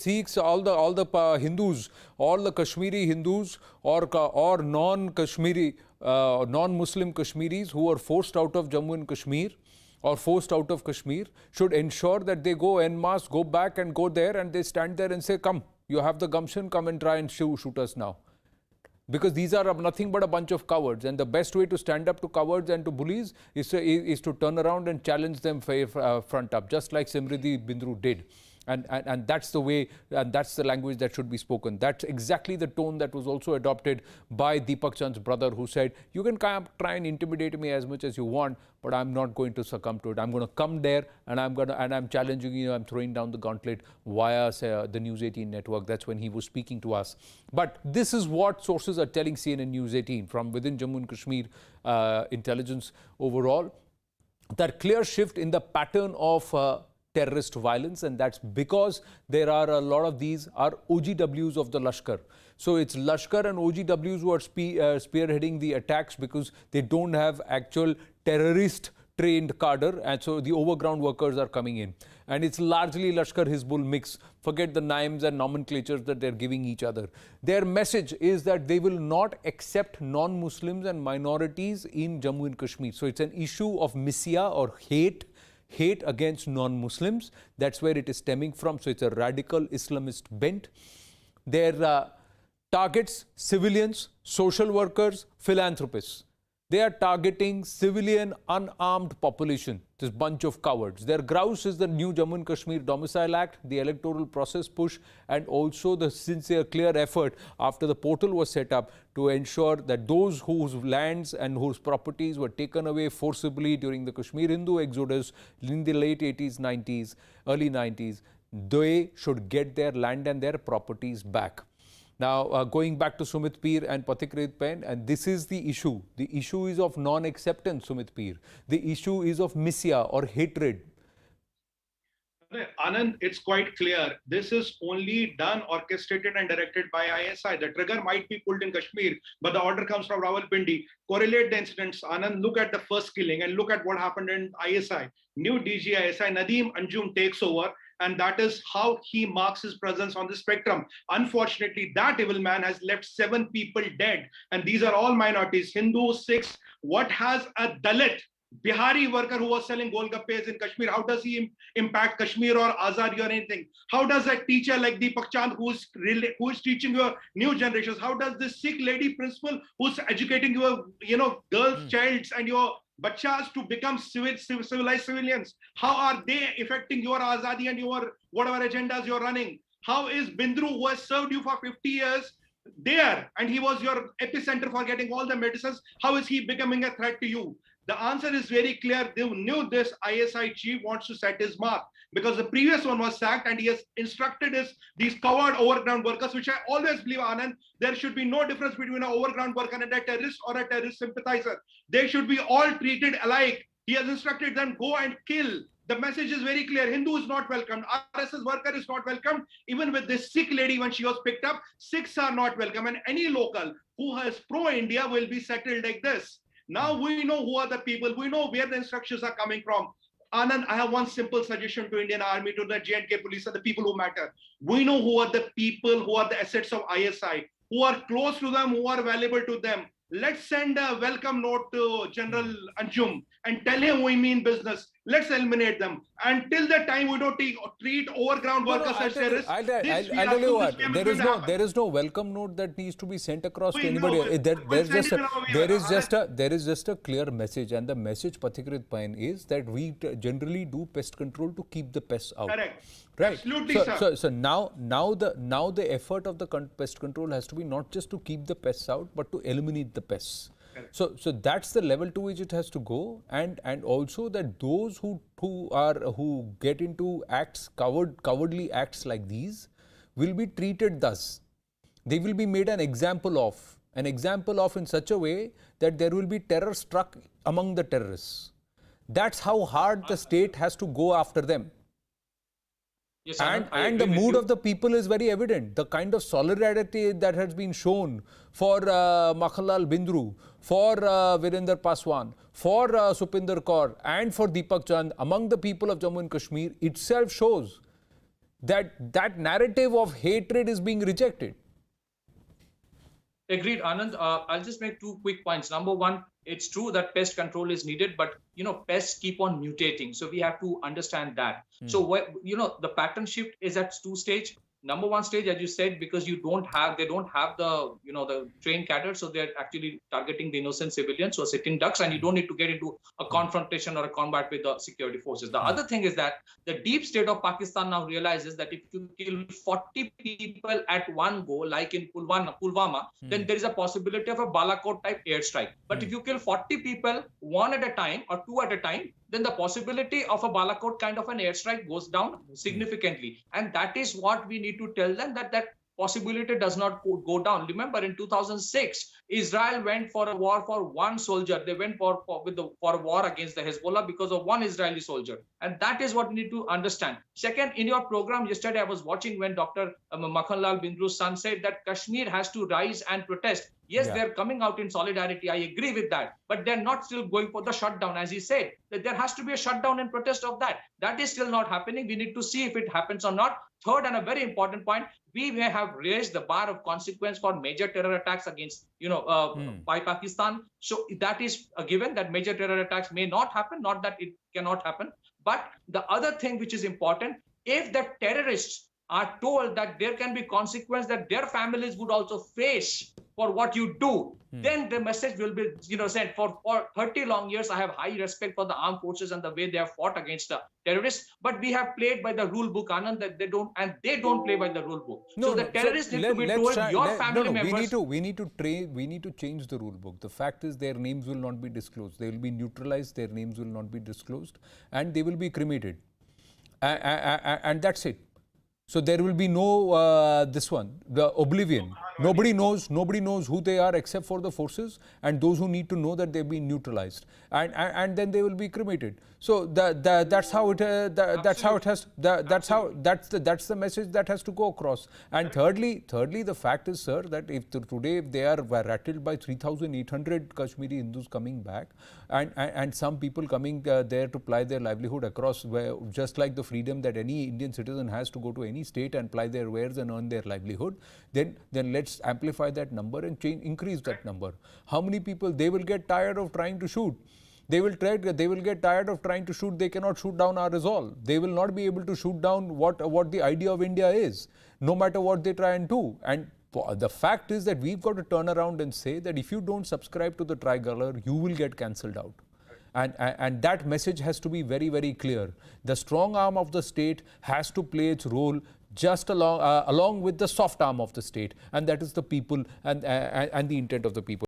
Sikhs, all the Hindus, all the Kashmiri Hindus or non-Kashmiri, non-Muslim Kashmiris who are forced out of Jammu and Kashmir or forced out of Kashmir should ensure that they go en masse, go back and go there, and they stand there and say, come, you have the gumption, come and try and shoot us now. Because these are nothing but a bunch of cowards, and the best way to stand up to cowards and to bullies is to turn around and challenge them front up, just like Simriddhi Bindru did. And that's the way, and that's the language that should be spoken. That's exactly the tone that was also adopted by Deepak Chand's brother, who said, you can try and intimidate me as much as you want, but I'm not going to succumb to it. I'm going to come there and I'm challenging you, I'm throwing down the gauntlet via the News 18 network. That's when he was speaking to us. But this is what sources are telling CNN News 18 from within Jammu and Kashmir intelligence overall. That clear shift in the pattern of terrorist violence, and that's because there are a lot of these are OGWs of the Lashkar. So it's Lashkar and OGWs who are spearheading the attacks because they don't have actual terrorist trained cadre, and so the overground workers are coming in. And it's largely Lashkar Hizbul mix. Forget the names and nomenclatures that they're giving each other. Their message is that they will not accept non-Muslims and minorities in Jammu and Kashmir. So it's an issue of misya or hate against non-Muslims. That's where it is stemming from. So it's a radical Islamist bent. Their targets civilians, social workers, philanthropists. They are targeting civilian unarmed population, this bunch of cowards. Their grouse is the new Jammu and Kashmir Domicile Act, the electoral process push, and also the sincere, clear effort after the portal was set up to ensure that those whose lands and whose properties were taken away forcibly during the Kashmir Hindu exodus in the late 80s, 90s, early 90s, they should get their land and their properties back. Now, going back to Sumit Peer and Pathikrit Pen, and this is the issue. The issue is of non-acceptance, Sumit Peer. The issue is of misya or hatred. Anand, it's quite clear. This is only done, orchestrated and directed by ISI. The trigger might be pulled in Kashmir, but the order comes from Rawalpindi. Correlate the incidents, Anand. Look at the first killing and look at what happened in ISI. New DG ISI, Nadeem Anjum takes over. And that is how he marks his presence on the spectrum. Unfortunately, that evil man has left 7 people dead. And these are all minorities, Hindu, Sikhs. What has a Dalit, Bihari worker who was selling golgappes in Kashmir, how does he impact Kashmir or Azadi or anything? How does a teacher like Deepak Chand, who is teaching your new generations, how does this Sikh lady principal who's educating your girls, childs and your bachas to become civilized civilians? How are they affecting your Azadi and your whatever agendas you're running? How is Bindru, who has served you for 50 years, there, and he was your epicenter for getting all the medicines, how is he becoming a threat to you? The answer is very clear. They knew this ISI chief wants to set his mark because the previous one was sacked and he has instructed these coward overground workers, which I always believe, Anand, there should be no difference between an overground worker and a terrorist or a terrorist sympathizer. They should be all treated alike. He has instructed them, go and kill. The message is very clear. Hindu is not welcomed. RSS worker is not welcomed. Even with this Sikh lady, when she was picked up, Sikhs are not welcome. And any local who has pro-India will be settled like this. Now we know who are the people. We know where the instructions are coming from. Anand, I have one simple suggestion to Indian Army, to the J&K police, and the people who matter. We know who are the people, who are the assets of ISI, who are close to them, who are valuable to them. Let's send a welcome note to General Anjum and tell him we mean business. Let's eliminate them. Until the time we don't treat overground workers as terrorists. I'll tell you what. There is no welcome note that needs to be sent across to anybody. There is just a clear message, and the message, Pathikrit Pain, is that we generally do pest control to keep the pests out. Correct. Right. Absolutely, sir. So now the effort of the pest control has to be not just to keep the pests out, but to eliminate the pests. So that's the level to which it has to go, and also that those who get into cowardly acts like these will be treated thus. They will be made an example of in such a way that there will be terror struck among the terrorists. That's how hard the state has to go after them. Yes, and the mood of the people is very evident. The kind of solidarity that has been shown for Makhanlal Bindru, for Virender Paswan, for Supinder Kaur and for Deepak Chand among the people of Jammu and Kashmir itself shows that narrative of hatred is being rejected. Agreed, Anand. I'll just make two quick points. Number one, it's true that pest control is needed, but pests keep on mutating, so we have to understand that. So the pattern shift is at two stage. Number one stage, as you said, because they don't have the the trained cadre, so they're actually targeting the innocent civilians who are sitting ducks, and you don't need to get into a confrontation or a combat with the security forces. The other thing is that the deep state of Pakistan now realizes that if you kill 40 people at one go, like in Pulwama, then there is a possibility of a Balakot type airstrike. But if you kill 40 people one at a time or two at a time, then the possibility of a Balakot kind of an airstrike goes down significantly. And that is what we need to tell them, that possibility does not go down. Remember, in 2006, Israel went for a war for one soldier. They went for a war against the Hezbollah because of one Israeli soldier. And that is what we need to understand. Second, in your program yesterday, I was watching when Dr. Makhanlal Bindru's son said that Kashmir has to rise and protest. Yes, they're coming out in solidarity. I agree with that. But they're not still going for the shutdown. As he said, that there has to be a shutdown and protest of that. That is still not happening. We need to see if it happens or not. Third, and a very important point, we may have raised the bar of consequence for major terror attacks against, by Pakistan. So that is a given, that major terror attacks may not happen, not that it cannot happen. But the other thing which is important, if the terrorists are told that there can be consequence that their families would also face for what you do, then the message will be sent. For 30 long years, I have high respect for the armed forces and the way they have fought against the terrorists, but we have played by the rule book, Anand, that they don't play by the rule book. So the terrorists need to be told, your family members. We need to change the rule book. The fact is, their names will not be disclosed. They will be neutralized. Their names will not be disclosed, and they will be cremated, and that's it. So there will be no the oblivion. Nobody knows who they are except for the forces and those who need to know that they've been neutralized, and then they will be cremated. So that's how it that's the message that has to go across. And thirdly, the fact is, sir, that if they are rattled by 3,800 Kashmiri Hindus coming back, and some people coming there to ply their livelihood across, just like the freedom that any Indian citizen has to go to any state and ply their wares and earn their livelihood, then let's amplify that number and increase that number. How many people? They will get tired of trying to shoot. They will get tired of trying to shoot. They cannot shoot down our resolve. They will not be able to shoot down what the idea of India is, no matter what they try and do. And the fact is that we've got to turn around and say that if you don't subscribe to the tricolor, you will get cancelled out. And that message has to be very, very clear. The strong arm of the state has to play its role just along with the soft arm of the state, and that is the people and the intent of the people.